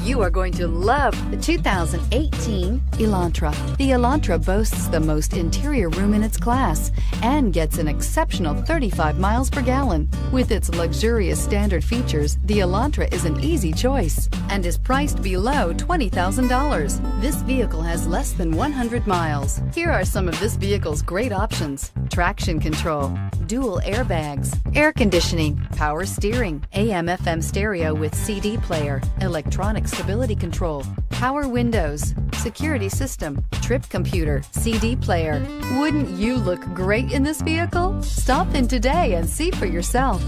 You are going to love the 2018 Elantra. The Elantra boasts the most interior room in its class and gets an exceptional 35 miles per gallon. With its luxurious standard features, the Elantra is an easy choice and is priced below $20,000. This vehicle has less than 100 miles. Here are some of this vehicle's great options: traction control, dual airbags, air conditioning, power steering, AM/FM stereo with CD player, electronic stability control, power windows, security system, trip computer, CD player. Wouldn't you look great in this vehicle? Stop in today and see for yourself.